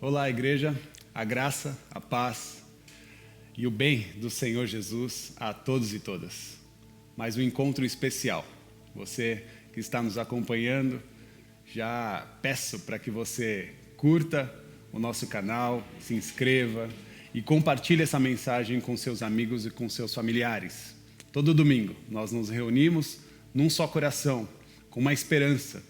Olá, igreja, a graça, a paz e o bem do Senhor Jesus a todos e todas. Mais um encontro especial. Você que está nos acompanhando, já peço para que você curta o nosso canal, se inscreva e compartilhe essa mensagem com seus amigos e com seus familiares. Todo domingo nós nos reunimos num só coração, com uma esperança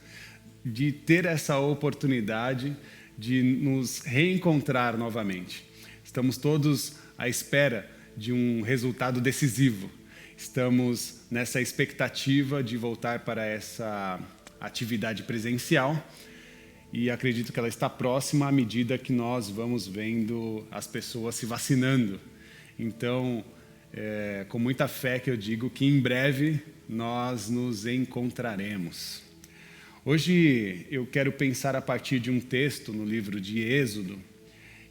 de ter essa oportunidade de nos reencontrar novamente. Estamos todos à espera de um resultado decisivo. Estamos nessa expectativa de voltar para essa atividade presencial e acredito que ela está próxima à medida que nós vamos vendo as pessoas se vacinando. Então, com muita fé que eu digo que em breve nós nos encontraremos. Hoje eu quero pensar a partir de um texto no livro de Êxodo,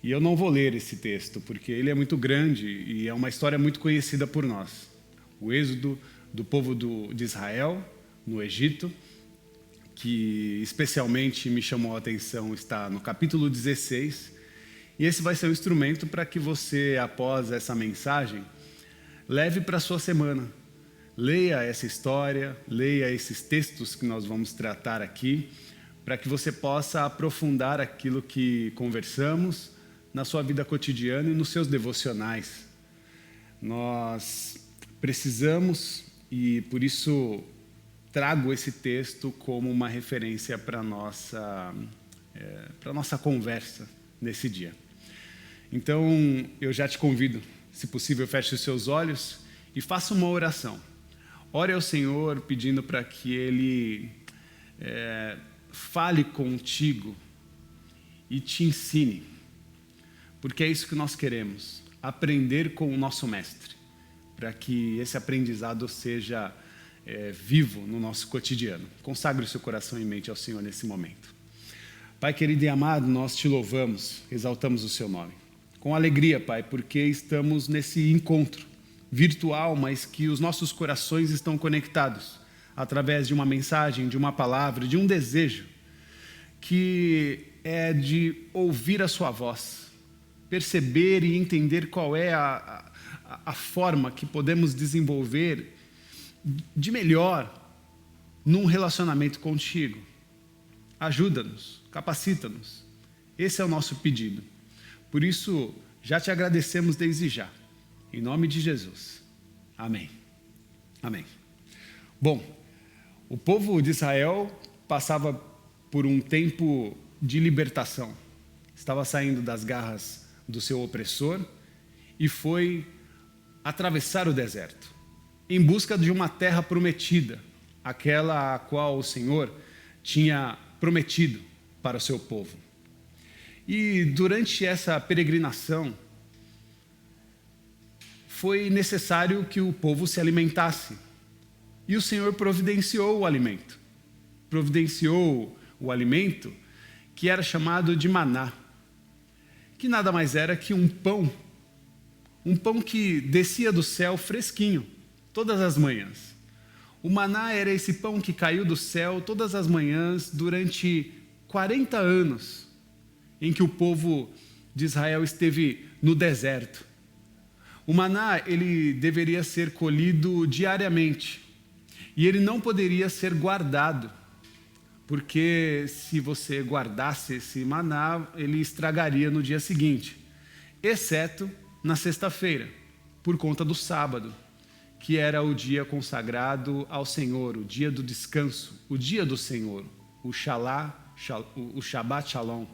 e eu não vou ler esse texto, porque ele é muito grande e é uma história muito conhecida por nós. O êxodo do povo de Israel no Egito, que especialmente me chamou a atenção, está no capítulo 16, e esse vai ser o instrumento para que você, após essa mensagem, leve para a sua semana. Leia essa história, leia esses textos que nós vamos tratar aqui, para que você possa aprofundar aquilo que conversamos na sua vida cotidiana e nos seus devocionais. Nós precisamos, e por isso trago esse texto como uma referência para a nossa conversa nesse dia. Então, eu já te convido, se possível, feche os seus olhos e faça uma oração. Ore ao Senhor pedindo para que Ele fale contigo e te ensine, porque é isso que nós queremos, aprender com o nosso Mestre, para que esse aprendizado seja vivo no nosso cotidiano. Consagre o seu coração e mente ao Senhor nesse momento. Pai querido e amado, nós te louvamos, exaltamos o seu nome. Com alegria, Pai, porque estamos nesse encontro virtual, mas que os nossos corações estão conectados através de uma mensagem, de uma palavra, de um desejo que é de ouvir a sua voz, perceber e entender qual é a forma que podemos desenvolver de melhor num relacionamento contigo. Ajuda-nos, capacita-nos. Esse é o nosso pedido. Por isso, já te agradecemos desde já. Em nome de Jesus. Amém. Amém. Bom, o povo de Israel passava por um tempo de libertação. Estava saindo das garras do seu opressor e foi atravessar o deserto, em busca de uma terra prometida, aquela a qual o Senhor tinha prometido para o seu povo. E durante essa peregrinação, foi necessário que o povo se alimentasse. E o Senhor providenciou o alimento. Providenciou o alimento que era chamado de maná, que nada mais era que um pão que descia do céu fresquinho, todas as manhãs. O maná era esse pão que caiu do céu todas as manhãs durante 40 anos, em que o povo de Israel esteve no deserto. O maná, ele deveria ser colhido diariamente e ele não poderia ser guardado, porque se você guardasse esse maná, ele estragaria no dia seguinte, exceto na sexta-feira, por conta do sábado, que era o dia consagrado ao Senhor, o dia do descanso, o dia do Senhor, o Shabbat Shalom.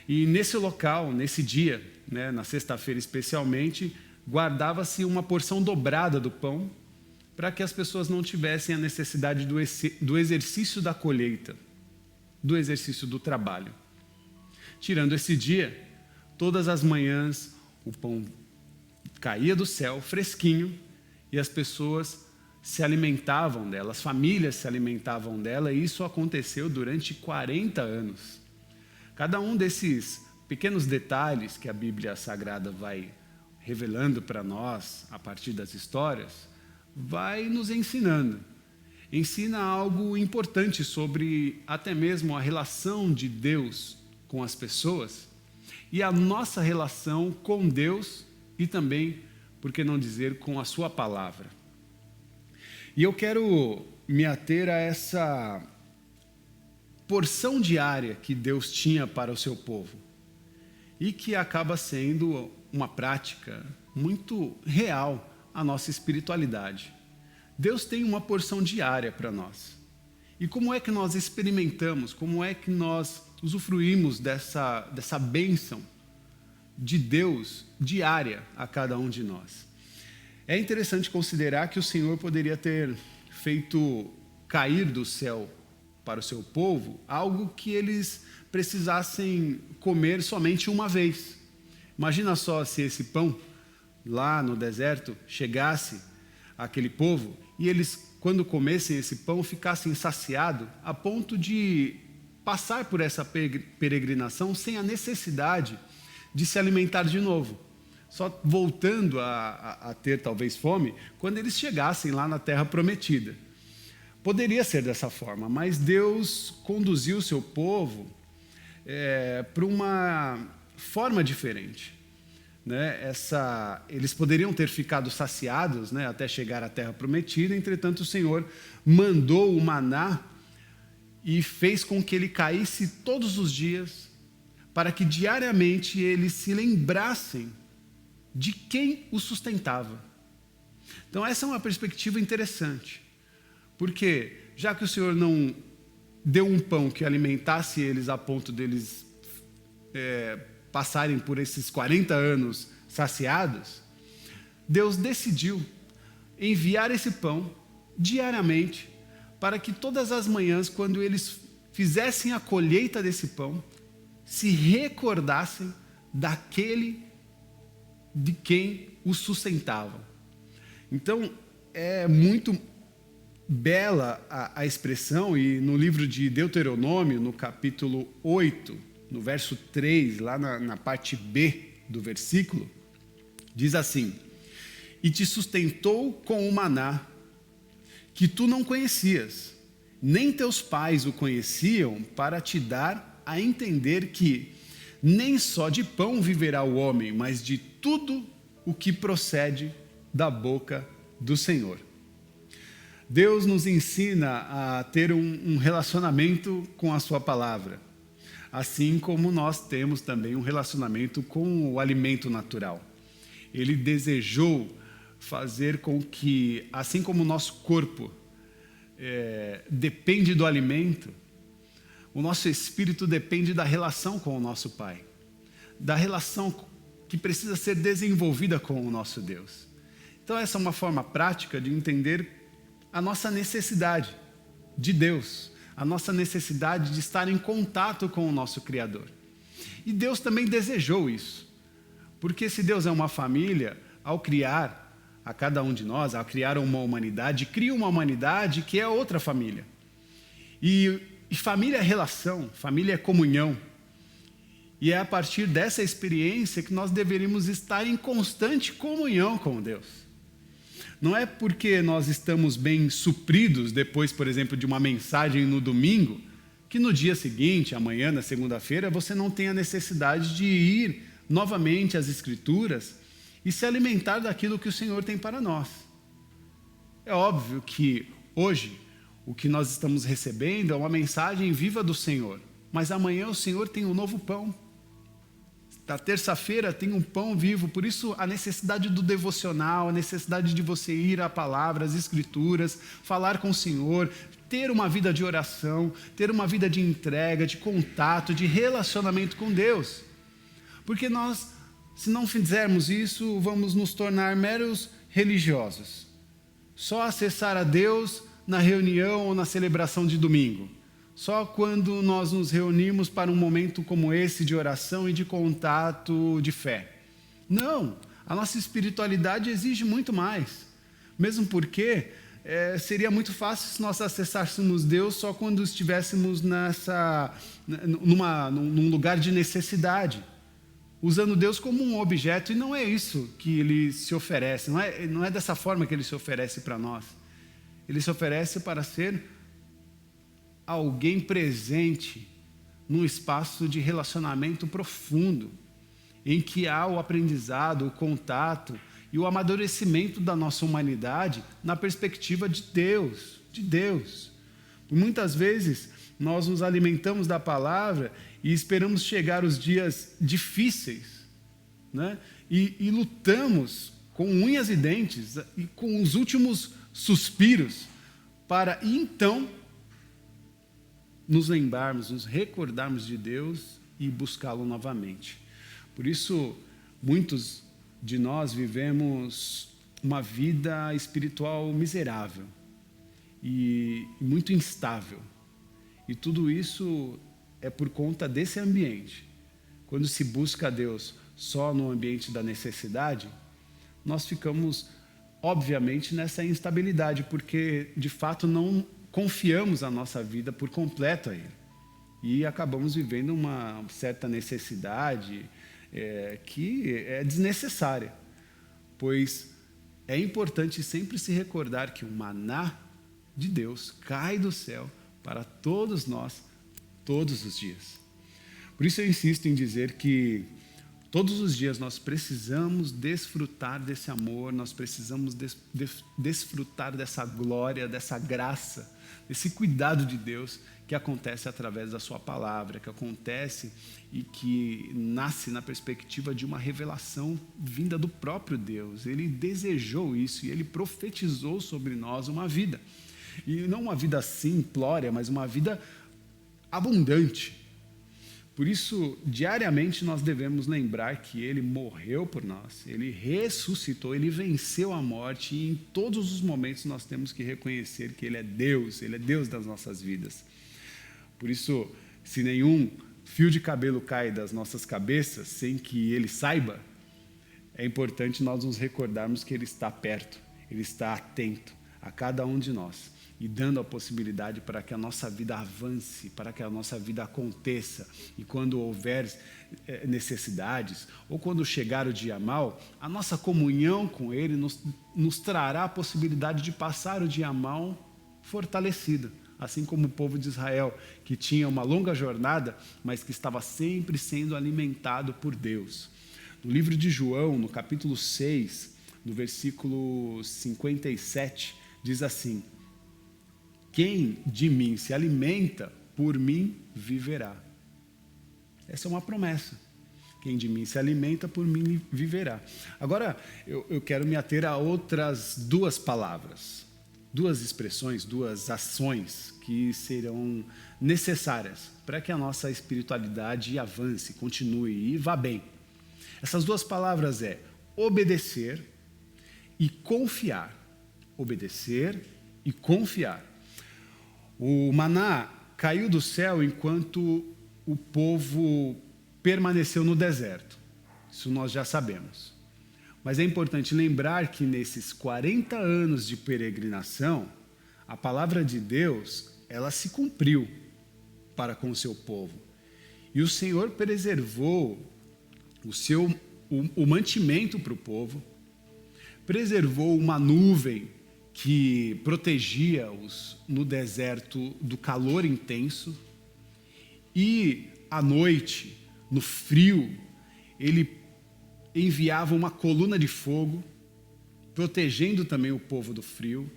E nesse local, nesse dia, na sexta-feira especialmente, guardava-se uma porção dobrada do pão para que as pessoas não tivessem a necessidade do exercício da colheita, do exercício do trabalho. Tirando esse dia, todas as manhãs o pão caía do céu fresquinho e as pessoas se alimentavam dela, as famílias se alimentavam dela, e isso aconteceu durante 40 anos. Cada um desses pequenos detalhes que a Bíblia Sagrada vai revelando para nós, a partir das histórias, vai nos ensinando. Ensina algo importante sobre até mesmo a relação de Deus com as pessoas e a nossa relação com Deus e também, por que não dizer, com a sua palavra. E eu quero me ater a essa porção diária que Deus tinha para o seu povo e que acaba sendo uma prática muito real a nossa espiritualidade. Deus tem uma porção diária para nós. E como é que nós experimentamos, como é que nós usufruímos dessa bênção de Deus diária a cada um de nós? É interessante considerar que o Senhor poderia ter feito cair do céu para o seu povo algo que eles precisassem comer somente uma vez. Imagina só se esse pão lá no deserto chegasse àquele povo e eles, quando comessem esse pão, ficassem saciados a ponto de passar por essa peregrinação sem a necessidade de se alimentar de novo, só voltando a ter talvez fome quando eles chegassem lá na terra prometida. Poderia ser dessa forma, mas Deus conduziu o seu povo para uma forma diferente. Eles poderiam ter ficado saciados, até chegar à terra prometida, entretanto o Senhor mandou o maná e fez com que ele caísse todos os dias, para que diariamente eles se lembrassem de quem os sustentava. Então essa é uma perspectiva interessante, porque já que o Senhor não deu um pão que alimentasse eles a ponto deles passarem por esses 40 anos saciados, Deus decidiu enviar esse pão diariamente para que todas as manhãs, quando eles fizessem a colheita desse pão, se recordassem daquele de quem os sustentava. Então, é muito bela a expressão, e no livro de Deuteronômio, no capítulo 8, no verso 3, lá na parte B do versículo, diz assim: e te sustentou com o maná, que tu não conhecias, nem teus pais o conheciam, para te dar a entender que nem só de pão viverá o homem, mas de tudo o que procede da boca do Senhor. Deus nos ensina a ter um relacionamento com a sua palavra, assim como nós temos também um relacionamento com o alimento natural. Ele desejou fazer com que, assim como o nosso corpo depende do alimento, o nosso espírito depende da relação com o nosso Pai, da relação que precisa ser desenvolvida com o nosso Deus. Então essa é uma forma prática de entender a nossa necessidade de Deus, a nossa necessidade de estar em contato com o nosso Criador. E Deus também desejou isso, porque se Deus é uma família, ao criar a cada um de nós, ao criar uma humanidade, cria uma humanidade que é outra família. E família é relação, família é comunhão. E é a partir dessa experiência que nós deveríamos estar em constante comunhão com Deus. Não é porque nós estamos bem supridos depois, por exemplo, de uma mensagem no domingo, que no dia seguinte, amanhã, na segunda-feira, você não tem a necessidade de ir novamente às Escrituras e se alimentar daquilo que o Senhor tem para nós. É óbvio que hoje o que nós estamos recebendo é uma mensagem viva do Senhor, mas amanhã o Senhor tem um novo pão. Da terça-feira tem um pão vivo, por isso a necessidade do devocional, a necessidade de você ir à palavra, às Escrituras, falar com o Senhor, ter uma vida de oração, ter uma vida de entrega, de contato, de relacionamento com Deus. Porque nós, se não fizermos isso, vamos nos tornar meros religiosos. Só acessar a Deus na reunião ou na celebração de domingo. Só quando nós nos reunimos para um momento como esse de oração e de contato de fé. Não, a nossa espiritualidade exige muito mais. Mesmo porque seria muito fácil se nós acessássemos Deus só quando estivéssemos num lugar de necessidade, usando Deus como um objeto, e não é isso que Ele se oferece, não é dessa forma que Ele se oferece para nós. Ele se oferece para ser alguém presente num espaço de relacionamento profundo, em que há o aprendizado, o contato e o amadurecimento da nossa humanidade na perspectiva de Deus, Muitas vezes nós nos alimentamos da palavra e esperamos chegar os dias difíceis, né? E lutamos com unhas e dentes e com os últimos suspiros para então nos lembrarmos, nos recordarmos de Deus e buscá-lo novamente. Por isso, muitos de nós vivemos uma vida espiritual miserável e muito instável. E tudo isso é por conta desse ambiente. Quando se busca a Deus só no ambiente da necessidade, nós ficamos, obviamente, nessa instabilidade, porque, de fato, não confiamos a nossa vida por completo a Ele. E acabamos vivendo uma certa necessidade que é desnecessária, pois é importante sempre se recordar que o maná de Deus cai do céu para todos nós, todos os dias. Por isso eu insisto em dizer que todos os dias nós precisamos desfrutar desse amor, nós precisamos desfrutar dessa glória, dessa graça, desse cuidado de Deus que acontece através da sua palavra, que acontece e que nasce na perspectiva de uma revelação vinda do próprio Deus. Ele desejou isso e Ele profetizou sobre nós uma vida. E não uma vida simplória, mas uma vida abundante. Por isso, diariamente nós devemos lembrar que Ele morreu por nós, Ele ressuscitou, Ele venceu a morte e em todos os momentos nós temos que reconhecer que Ele é Deus das nossas vidas. Por isso, se nenhum fio de cabelo cai das nossas cabeças sem que Ele saiba, é importante nós nos recordarmos que Ele está perto, Ele está atento a cada um de nós e dando a possibilidade para que a nossa vida avance, para que a nossa vida aconteça. E quando houver necessidades, ou quando chegar o dia mau, a nossa comunhão com Ele nos trará a possibilidade de passar o dia mau fortalecido. Assim como o povo de Israel, que tinha uma longa jornada, mas que estava sempre sendo alimentado por Deus. No livro de João, no capítulo 6, no versículo 57, diz assim: quem de mim se alimenta, por mim viverá. Essa é uma promessa. Quem de mim se alimenta, por mim viverá. Agora, eu quero me ater a outras duas palavras, duas expressões, duas ações que serão necessárias para que a nossa espiritualidade avance, continue e vá bem. Essas duas palavras é obedecer e confiar. Obedecer e confiar. O maná caiu do céu enquanto o povo permaneceu no deserto. Isso nós já sabemos. Mas é importante lembrar que nesses 40 anos de peregrinação, a palavra de Deus, ela se cumpriu para com o seu povo. E o Senhor preservou o mantimento para o povo, preservou uma nuvem que protegia-os no deserto do calor intenso, e à noite, no frio, Ele enviava uma coluna de fogo, protegendo também o povo do frio.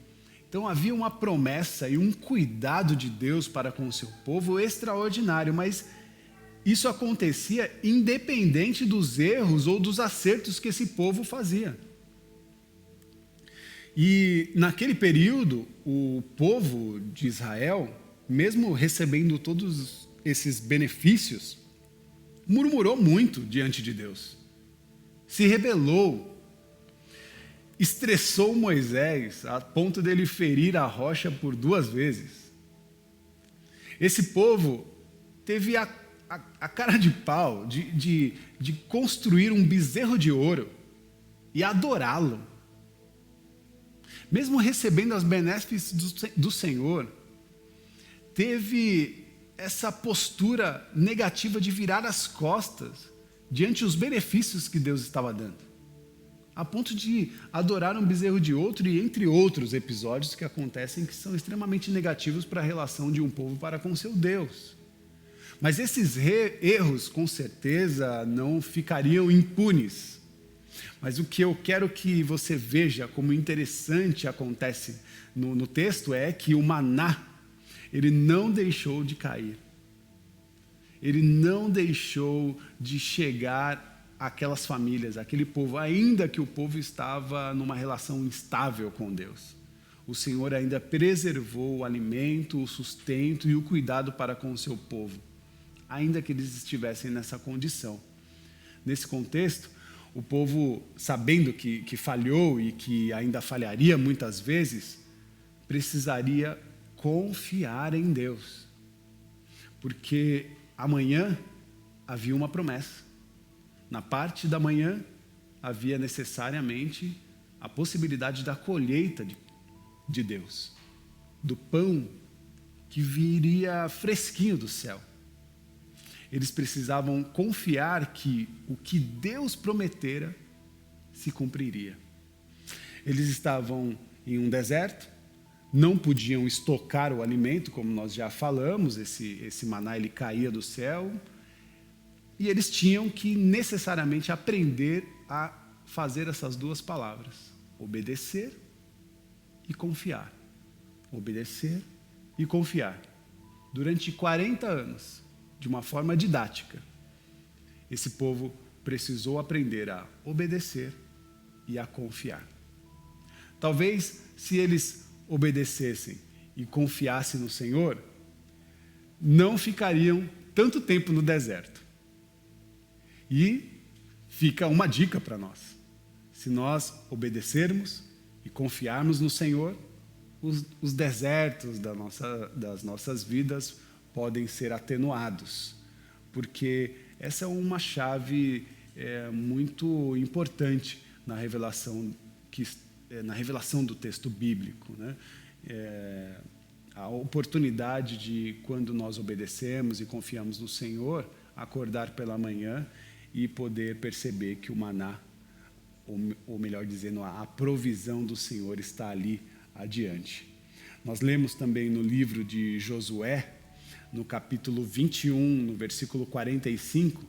Então havia uma promessa e um cuidado de Deus para com o seu povo extraordinário, mas isso acontecia independente dos erros ou dos acertos que esse povo fazia. E naquele período, o povo de Israel, mesmo recebendo todos esses benefícios, murmurou muito diante de Deus. Se rebelou, estressou Moisés a ponto dele ferir a rocha por 2 vezes. Esse povo teve a cara de pau de construir um bezerro de ouro e adorá-lo. Mesmo recebendo as benesses do Senhor, teve essa postura negativa de virar as costas diante dos benefícios que Deus estava dando, a ponto de adorar um bezerro de outro, e entre outros episódios que acontecem que são extremamente negativos para a relação de um povo para com seu Deus. Mas esses erros, com certeza, não ficariam impunes. Mas o que eu quero que você veja como interessante acontece no texto é que o maná, ele não deixou de cair. Ele não deixou de chegar àquelas famílias, àquele povo, ainda que o povo estava numa relação instável com Deus. O Senhor ainda preservou o alimento, o sustento e o cuidado para com o seu povo, ainda que eles estivessem nessa condição. Nesse contexto, o povo, sabendo que falhou e que ainda falharia muitas vezes, precisaria confiar em Deus. Porque amanhã havia uma promessa. Na parte da manhã havia necessariamente a possibilidade da colheita de Deus, do pão que viria fresquinho do céu. Eles precisavam confiar que o que Deus prometera se cumpriria. Eles estavam em um deserto, não podiam estocar o alimento, como nós já falamos, esse maná ele caía do céu, e eles tinham que necessariamente aprender a fazer essas duas palavras, obedecer e confiar. Obedecer e confiar. Durante 40 anos, de uma forma didática, esse povo precisou aprender a obedecer e a confiar. Talvez, se eles obedecessem e confiassem no Senhor, não ficariam tanto tempo no deserto. E fica uma dica para nós. Se nós obedecermos e confiarmos no Senhor, os desertos das nossas vidas podem ser atenuados, porque essa é uma chave muito importante na revelação do texto bíblico, né? A oportunidade de, quando nós obedecemos e confiamos no Senhor, acordar pela manhã e poder perceber que o maná, ou melhor dizendo, a provisão do Senhor está ali adiante. Nós lemos também no livro de Josué, no capítulo 21, no versículo 45,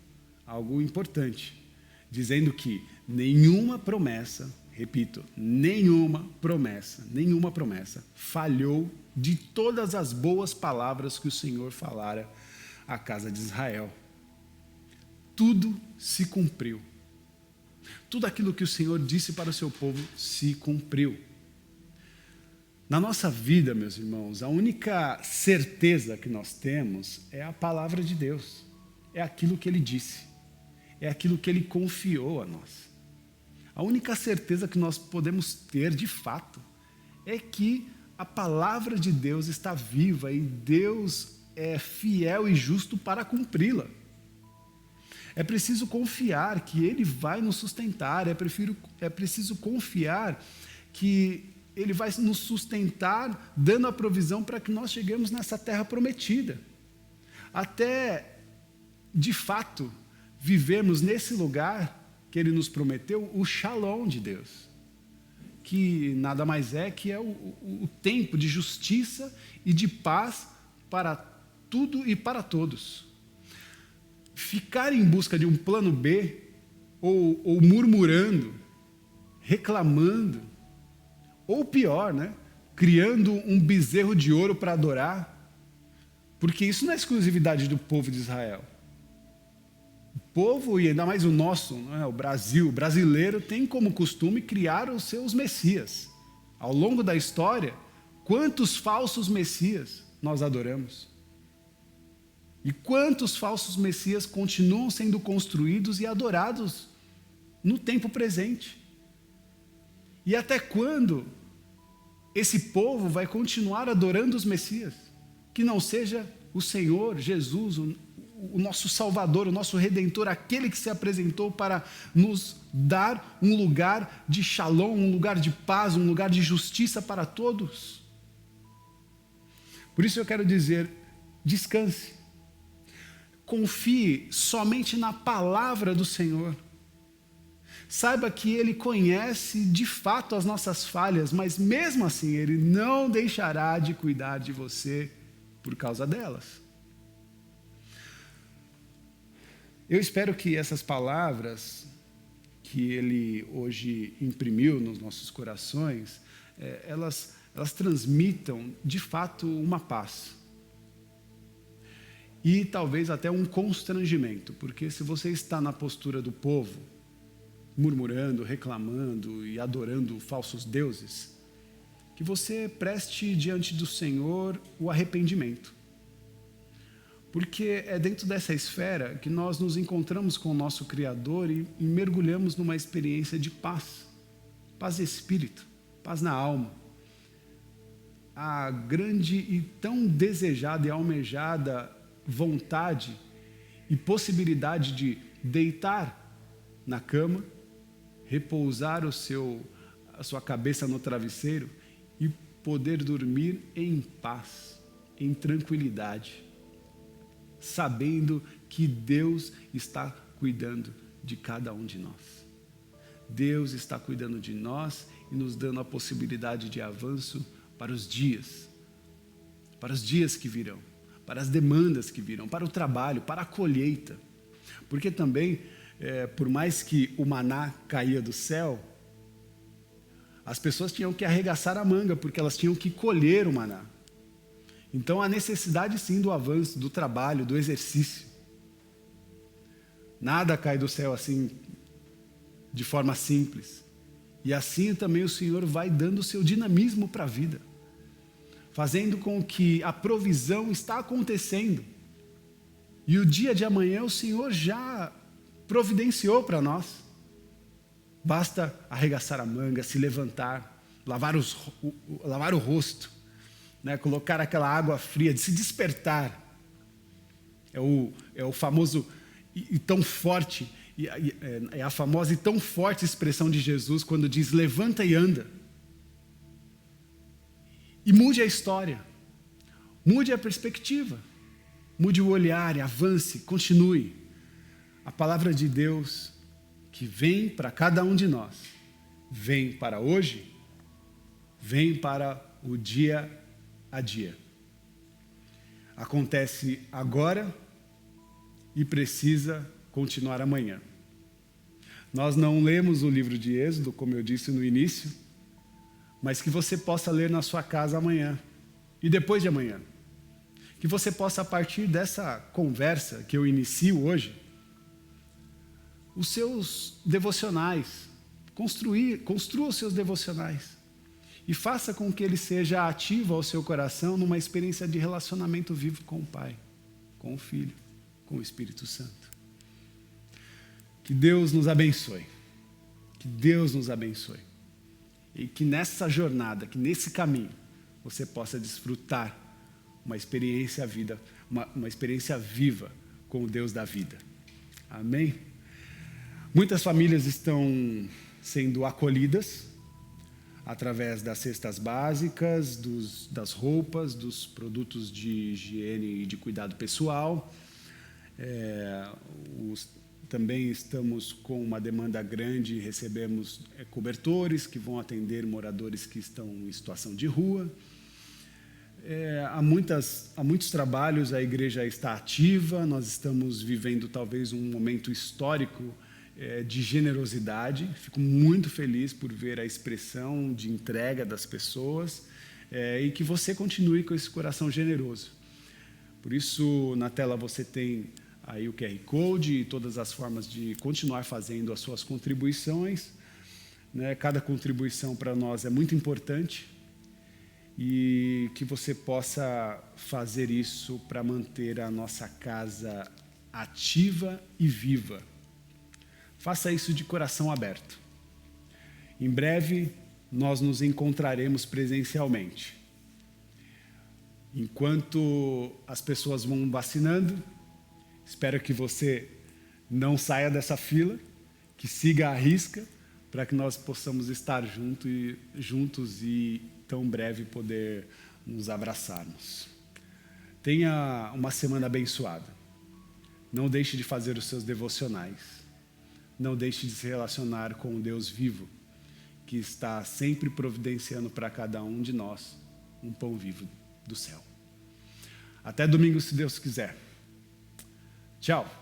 algo importante, dizendo que nenhuma promessa, repito, nenhuma promessa falhou de todas as boas palavras que o Senhor falara à casa de Israel. Tudo se cumpriu. Tudo aquilo que o Senhor disse para o seu povo se cumpriu. Na nossa vida, meus irmãos, a única certeza que nós temos é a palavra de Deus. É aquilo que Ele disse. É aquilo que Ele confiou a nós. A única certeza que nós podemos ter, de fato, é que a palavra de Deus está viva e Deus é fiel e justo para cumpri-la. É preciso confiar que Ele vai nos sustentar, é preciso confiar que Ele vai nos sustentar, dando a provisão para que nós cheguemos nessa terra prometida. Até, de fato, vivemos nesse lugar que Ele nos prometeu, o Shalom de Deus, que nada mais é que o tempo de justiça e de paz para tudo e para todos. Ficar em busca de um plano B, ou murmurando, reclamando, ou pior, né, criando um bezerro de ouro para adorar, porque isso não é exclusividade do povo de Israel. O povo, e ainda mais o nosso, né, o Brasil, o brasileiro, tem como costume criar os seus messias. Ao longo da história, quantos falsos messias nós adoramos? E quantos falsos messias continuam sendo construídos e adorados no tempo presente? E até quando esse povo vai continuar adorando os messias? Que não seja o Senhor Jesus, o nosso Salvador, o nosso Redentor, aquele que se apresentou para nos dar um lugar de shalom, um lugar de paz, um lugar de justiça para todos. Por isso eu quero dizer, descanse. Confie somente na palavra do Senhor. Saiba que Ele conhece de fato as nossas falhas, mas mesmo assim Ele não deixará de cuidar de você por causa delas. Eu espero que essas palavras que ele hoje imprimiu nos nossos corações, elas transmitam, de fato, uma paz. E talvez até um constrangimento, porque se você está na postura do povo, murmurando, reclamando e adorando falsos deuses, que você preste diante do Senhor o arrependimento. Porque é dentro dessa esfera que nós nos encontramos com o nosso Criador e mergulhamos numa experiência de paz. Paz de espírito, paz na alma. A grande e tão desejada e almejada vontade e possibilidade de deitar na cama, repousar a sua cabeça no travesseiro e poder dormir em paz, em tranquilidade, sabendo que Deus está cuidando de cada um de nós. Deus está cuidando de nós e nos dando a possibilidade de avanço para os dias que virão, para as demandas que virão, para o trabalho, para a colheita. Porque também, por mais que o maná caía do céu, as pessoas tinham que arregaçar a manga, porque elas tinham que colher o maná. Então, há necessidade sim do avanço, do trabalho, do exercício. Nada cai do céu assim, de forma simples. E assim também o Senhor vai dando o seu dinamismo para a vida, fazendo com que a provisão está acontecendo. E o dia de amanhã o Senhor já providenciou para nós. Basta arregaçar a manga, se levantar, lavar o rosto, né? Colocar aquela água fria, de se despertar. É o famoso e tão forte, é a famosa e tão forte expressão de Jesus quando diz: levanta e anda. E mude a história, mude a perspectiva, mude o olhar e avance, continue. A palavra de Deus que vem para cada um de nós, vem para hoje, vem para o dia a dia. Acontece agora e precisa continuar amanhã. Nós não lemos o livro de Êxodo, como eu disse no início, mas que você possa ler na sua casa amanhã e depois de amanhã. Que você possa, a partir dessa conversa que eu inicio hoje, os seus devocionais, construa os seus devocionais e faça com que ele seja ativo ao seu coração numa experiência de relacionamento vivo com o Pai, com o Filho, com o Espírito Santo. Que Deus nos abençoe. Que Deus nos abençoe. E que nessa jornada, que nesse caminho, você possa desfrutar uma experiência viva com o Deus da vida. Amém? Muitas famílias estão sendo acolhidas através das cestas básicas, das roupas, dos produtos de higiene e de cuidado pessoal. Também estamos com uma demanda grande, recebemos cobertores que vão atender moradores que estão em situação de rua. Há muitos trabalhos, a igreja está ativa, nós estamos vivendo talvez um momento histórico de generosidade. Fico muito feliz por ver a expressão de entrega das pessoas e que você continue com esse coração generoso. Por isso, na tela você tem aí o QR Code e todas as formas de continuar fazendo as suas contribuições, né? Cada contribuição para nós é muito importante e que você possa fazer isso para manter a nossa casa ativa e viva. Faça isso de coração aberto. Em breve, nós nos encontraremos presencialmente. Enquanto as pessoas vão vacinando, espero que você não saia dessa fila, que siga à risca, para que nós possamos estar juntos e tão breve poder nos abraçarmos. Tenha uma semana abençoada. Não deixe de fazer os seus devocionais. Não deixe de se relacionar com o Deus vivo, que está sempre providenciando para cada um de nós um pão vivo do céu. Até domingo, se Deus quiser. Tchau.